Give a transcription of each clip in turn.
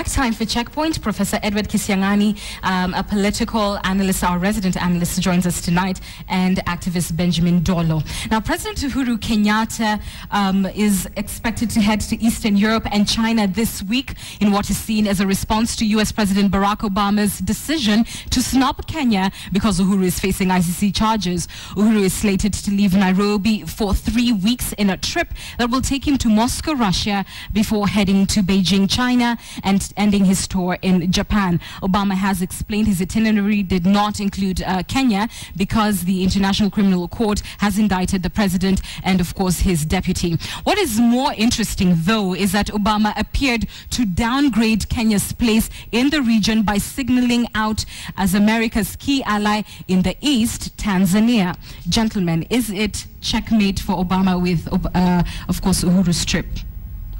back. Time for Checkpoint. Professor Edward Kisiangani, a political analyst, our resident analyst, joins us tonight, and activist Benjamin Dolo. Now, President Uhuru Kenyatta is expected to head to Eastern Europe and China this week in what is seen as a response to U.S. President Barack Obama's decision to snub Kenya because Uhuru is facing ICC charges. Uhuru is slated to leave Nairobi for 3 weeks in a trip that will take him to Moscow, Russia, before heading to Beijing, China, and ending his tour in Japan. Obama has explained his itinerary did not include Kenya because the International Criminal Court has indicted the president and, of course, his deputy. What is more interesting, though, is that Obama appeared to downgrade Kenya's place in the region by signaling out as America's key ally in the East, Tanzania. Gentlemen, is it checkmate for Obama with, of course, Uhuru's trip?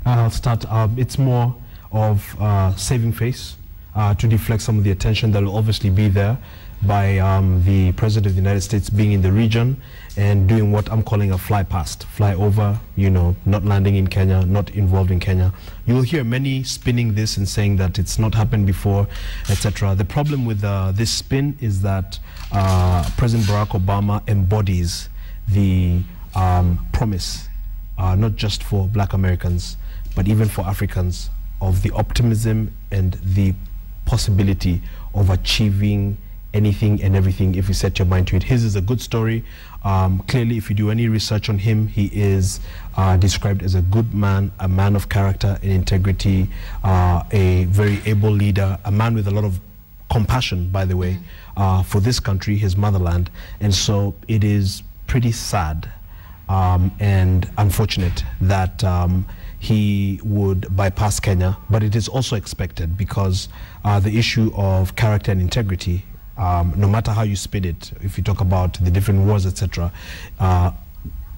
I'll start. It's more of saving face to deflect some of the attention that will obviously be there by the President of the United States being in the region and doing what I'm calling a fly past, fly over, not landing in Kenya, not involved in Kenya. You'll hear many spinning this and saying that it's not happened before, etc. The problem with this spin is that President Barack Obama embodies the promise, not just for Black Americans, but even for Africans, of the optimism and the possibility of achieving anything and everything if you set your mind to it. His is a good story. Clearly, if you do any research on him, he is described as a good man, a man of character and integrity, a very able leader, a man with a lot of compassion, by the way, for this country, his motherland. And so it is pretty sad and unfortunate that he would bypass Kenya, but it is also expected because the issue of character and integrity, no matter how you spin it, if you talk about the different wars, etc.,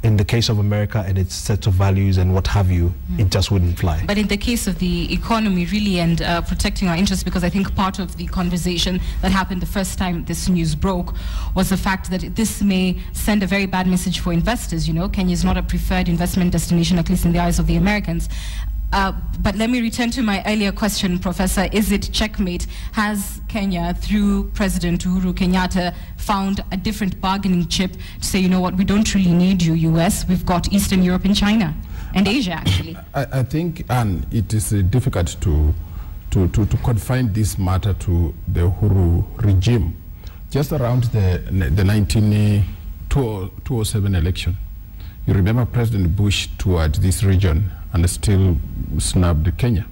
in the case of America and its set of values and what have you, it just wouldn't fly. But in the case of the economy, really, and protecting our interests, because I think part of the conversation that happened the first time this news broke was the fact that this may send a very bad message for investors. Kenya is not a preferred investment destination, at least in the eyes of the Americans. But let me return to my earlier question, Professor. Is it checkmate? Has Kenya, through President Uhuru Kenyatta, found a different bargaining chip to say, what, we don't really need you, US. We've got Eastern Europe and China, and Asia, actually. I think, Anne, it is difficult to confine this matter to the Uhuru regime. Just around the 2007 election, you remember President Bush toured this region and still snubbed Kenya.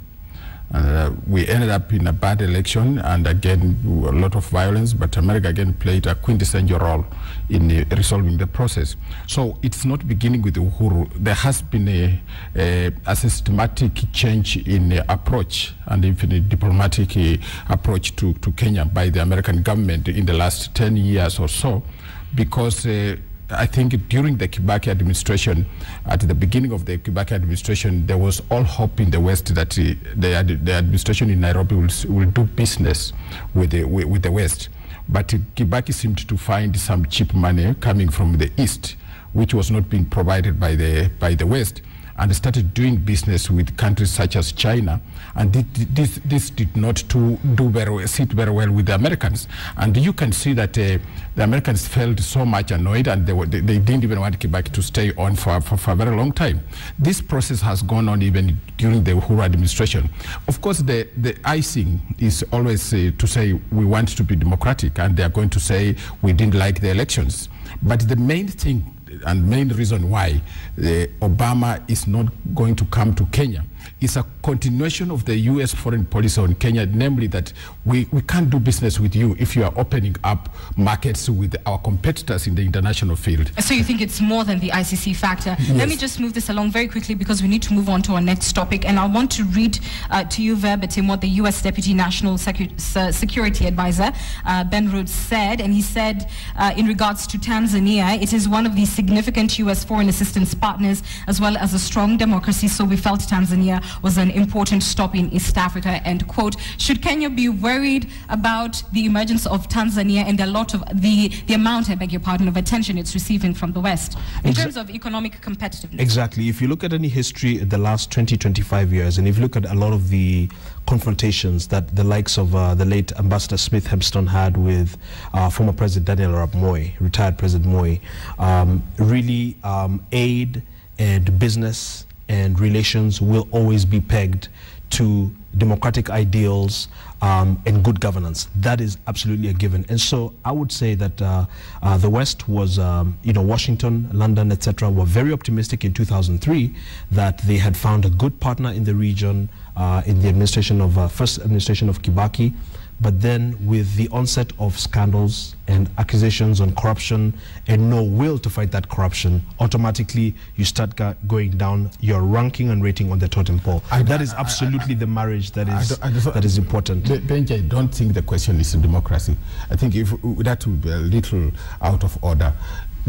We ended up in a bad election, and again, a lot of violence, but America again played a quintessential role in resolving the process. So it's not beginning with Uhuru. There has been a systematic change in approach and even diplomatic approach to Kenya by the American government in the last 10 years or so, because I think during the Kibaki administration, at the beginning of the Kibaki administration, there was all hope in the West that the administration in Nairobi will do business with the West. But Kibaki seemed to find some cheap money coming from the East, which was not being provided by the West, and started doing business with countries such as China. And this did not sit very well with the Americans. And you can see that the Americans felt so much annoyed, and they didn't even want Kibaki to stay on for a very long time. This process has gone on even during the Uhuru administration. Of course, the icing is always to say we want to be democratic, and they are going to say we didn't like the elections. But the main thing and main reason why Obama is not going to come to Kenya is a continuation of the U.S. foreign policy on Kenya, namely that we can't do business with you if you are opening up markets with our competitors in the international field. So you think it's more than the ICC factor? Yes. Let me just move this along very quickly because we need to move on to our next topic, and I want to read to you verbatim what the U.S. Deputy National Security Advisor, Ben Rhodes, said, and he said in regards to Tanzania, it is one of the significant U.S. foreign assistance partners as well as a strong democracy, so we felt Tanzania Tanzania was an important stop in East Africa, and quote, should Kenya be worried about the emergence of Tanzania and a lot of the amount, I beg your pardon, of attention it's receiving from the West in terms of economic competitiveness? Exactly. If you look at any history in the last 20-25 years, and if you look at a lot of the confrontations that the likes of the late Ambassador Smith Hempston had with former President Daniel Arap Moi, retired President Moi, really aid and business and relations will always be pegged to democratic ideals and good governance. That is absolutely a given. And so I would say that the West was, Washington, London, etc., were very optimistic in 2003 that they had found a good partner in the region in the administration of first administration of Kibaki. But then with the onset of scandals and accusations on corruption and no will to fight that corruption, automatically you start going down your ranking and rating on the totem pole. That is absolutely the marriage that is important. Benji, I don't think the question is democracy. I think if that would be a little out of order.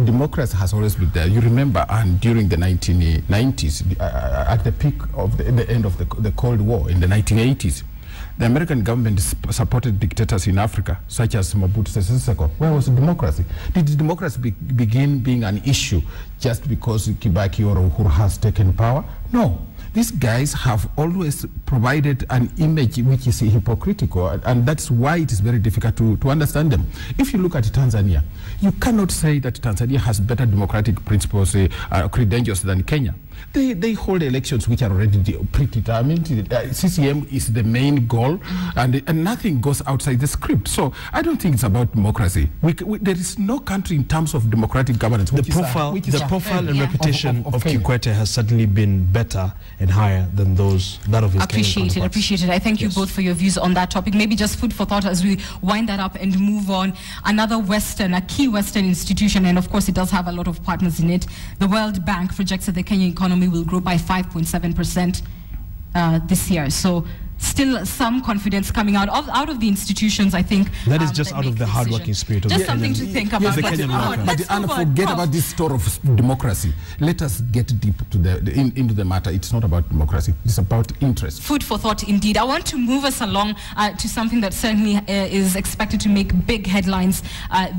Democracy has always been there. You remember, and during the 1990s, at the peak of the end of the Cold War in the 1980s, the American government supported dictators in Africa, such as Mobutu Sese Seko. Where was democracy? Did democracy begin being an issue just because Kibaki or Uhuru has taken power? No. These guys have always provided an image which is hypocritical, and that's why it is very difficult to understand them. If you look at Tanzania, you cannot say that Tanzania has better democratic principles, credentials than Kenya. They hold elections which are already predetermined. CCM is the main goal, and nothing goes outside the script. So I don't think it's about democracy. There is no country in terms of democratic governance. The profile and reputation of Kikwete has certainly been better and higher than that of his Kenyan counterparts. Appreciate it. I thank you both for your views on that topic. Maybe just food for thought as we wind that up and move on. Another a key Western institution, and of course it does have a lot of partners in it. The World Bank projects that the Kenyan economy will grow by 5.7% this year. So still some confidence coming out of the institutions, I think. That is just out of the hardworking spirit of just something to think about. And forget about this story of democracy. Let us get deep into the matter. It's not about democracy. It's about interest. Food for thought, indeed. I want to move us along to something that certainly is expected to make big headlines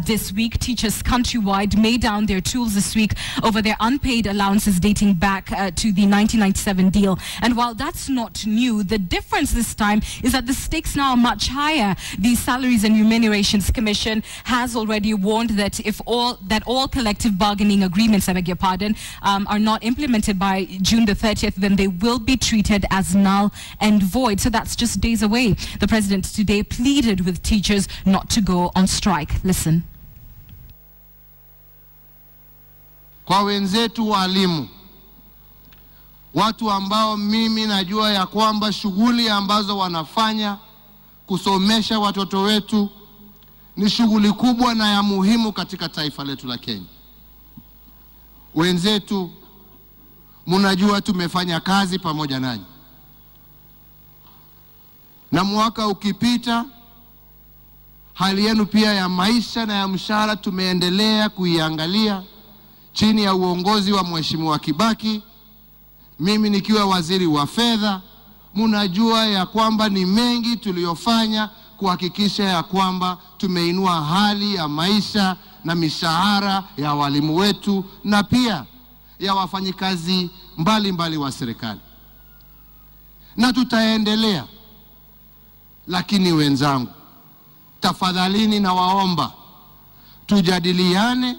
this week. Teachers countrywide made down their tools this week over their unpaid allowances dating back to the 1997 deal. And while that's not new, the difference this time is that the stakes now are much higher. The Salaries and Remunerations Commission has already warned that if all collective bargaining agreements, I beg your pardon, are not implemented by June the 30th, then they will be treated as null and void. So that's just days away. The president today pleaded with teachers not to go on strike. Listen. Kwa wenzetu walimu, watu ambao mimi najua ya kwamba shughuli ambazo wanafanya kusomesha watoto wetu ni shughuli kubwa na ya muhimu katika taifa letu la Kenya. Wenzetu, mnajua tumefanya kazi pamoja nanyi. Na mwaka ukipita, hali yenu pia ya maisha na ya mshahara tumeendelea kuiangalia chini ya uongozi wa Mheshimiwa Kibaki. Mimi nikiwa waziri wa fedha, mnajua ya kwamba ni mengi tuliyofanya kuhakikisha ya kwamba tumeinua hali ya maisha na mishahara ya walimu wetu na pia ya wafanyikazi mbalimbali wa serikali. Na tutaendelea. Lakini wenzangu, tafadhalini na waomba tujadiliane,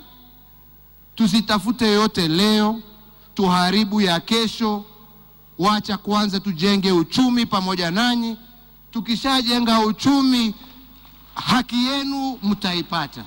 tusitafute yote leo, tuharibu ya kesho. Wacha kwanza tujenge uchumi pamoja nanyi. Tukishajenga uchumi, haki yenu mtaipata.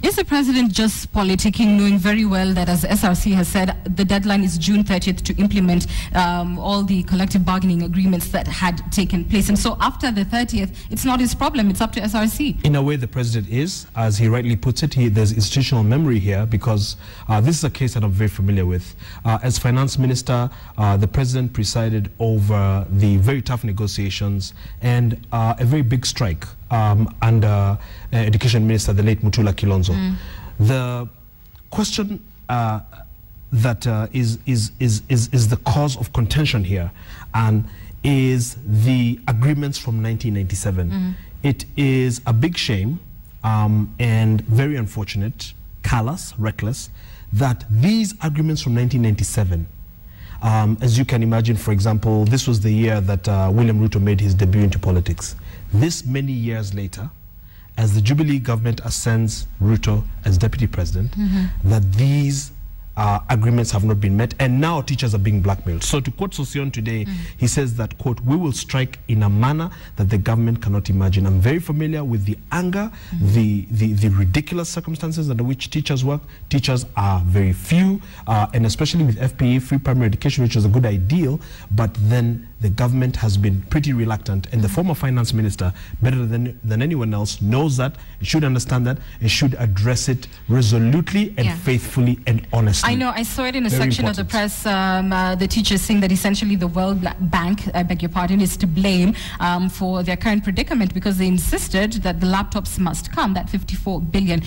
Is the president just politicking, knowing very well that, as SRC has said, the deadline is June 30th to implement all the collective bargaining agreements that had taken place? And so after the 30th, it's not his problem, it's up to SRC. In a way, the president is, as he rightly puts it, there's institutional memory here, because this is a case that I'm very familiar with. As finance minister, the president presided over the very tough negotiations and a very big strike under education minister, the late Mutula Kilonzo. The question that is the cause of contention here, and is the agreements from 1997. It is a big shame and very unfortunate, callous, reckless, that these agreements from 1997, as you can imagine, for example, this was the year that William Ruto made his debut into politics. This many years later, as the Jubilee government ascends Ruto as deputy president, that these agreements have not been met, and now teachers are being blackmailed. So to quote Sosion today, he says that, quote, "We will strike in a manner that the government cannot imagine." I'm very familiar with the anger, the ridiculous circumstances under which teachers work. Teachers are very few, and especially with FPA, free primary education, which is a good ideal, but then the government has been pretty reluctant, and the former finance minister, better than anyone else, knows that, should understand that, and should address it resolutely and faithfully and honestly. I know, I saw it in a section of the press, the teachers saying that essentially the World Bank, I beg your pardon, is to blame for their current predicament, because they insisted that the laptops must come, that 54 billion.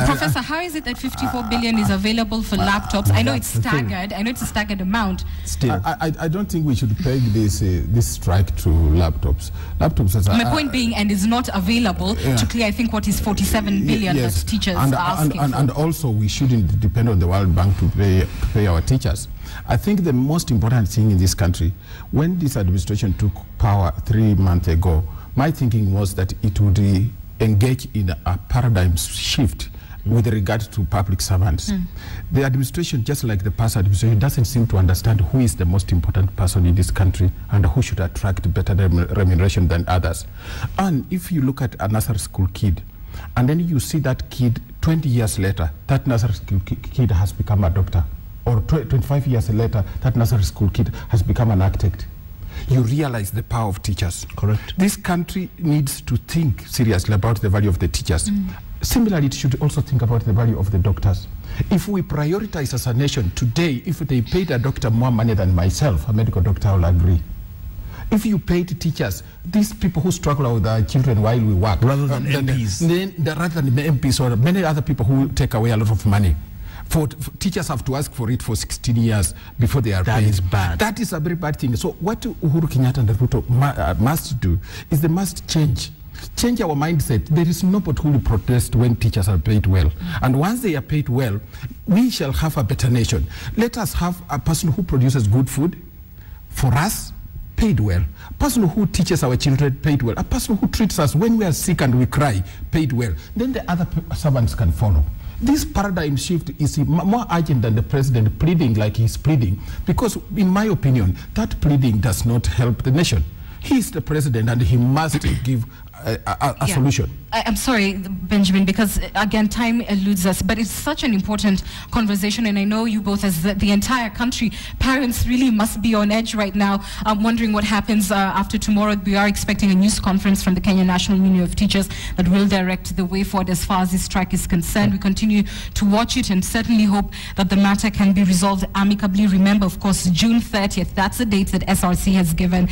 Professor, how is it that 54 billion is available for laptops? I know it's staggered, I know it's a staggered amount. Still, I don't think we should peg this strike to laptops. Laptops, my point being, and is not available to clear, I think, what is 47 billion that teachers are asking for. And also, we shouldn't depend on the World Bank to pay our teachers. I think the most important thing in this country, when this administration took power 3 months ago, my thinking was that it would engage in a paradigm shift with regard to public servants. The administration, just like the past administration, doesn't seem to understand who is the most important person in this country and who should attract better remuneration than others. And if you look at a nursery school kid, and then you see that kid 20 years later, that nursery school kid has become a doctor, or 25 years later, that nursery school kid has become an architect, you realize the power of teachers. Correct. This country needs to think seriously about the value of the teachers. Similarly, it should also think about the value of the doctors. If we prioritize as a nation today, if they paid a doctor more money than myself, a medical doctor will agree. If you paid teachers, these people who struggle with their children while we work, rather than MPs, rather than MPs or many other people who take away a lot of money, for teachers have to ask for it for 16 years before they are paid. That is bad. That is a very bad thing. So what Uhuru Kenyatta and Ruto must do is they must change our mindset. There is nobody who will protest when teachers are paid well. And once they are paid well, we shall have a better nation. Let us have a person who produces good food for us, paid well. A person who teaches our children, paid well. A person who treats us when we are sick and we cry, paid well. Then the other servants can follow. This paradigm shift is more urgent than the president pleading like he's pleading, because in my opinion, that pleading does not help the nation. He is the president and he must give a solution. I'm sorry, Benjamin, because again, time eludes us, but it's such an important conversation, and I know you both, as the entire country, parents really must be on edge right now. I'm wondering what happens after tomorrow. We are expecting a news conference from the Kenya National Union of Teachers that will direct the way forward as far as this strike is concerned. We continue to watch it and certainly hope that the matter can be resolved amicably. Remember, of course, June 30th, that's the date that SRC has given,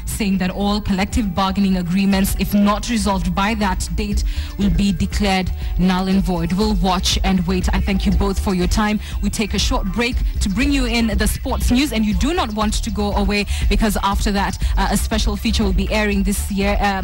saying that all collective bargaining agreements, if not resolved by that date, will be declared null and void. We'll watch and wait. I thank you both for your time. We take a short break to bring you in the sports news, and you do not want to go away, because after that, a special feature will be airing this year.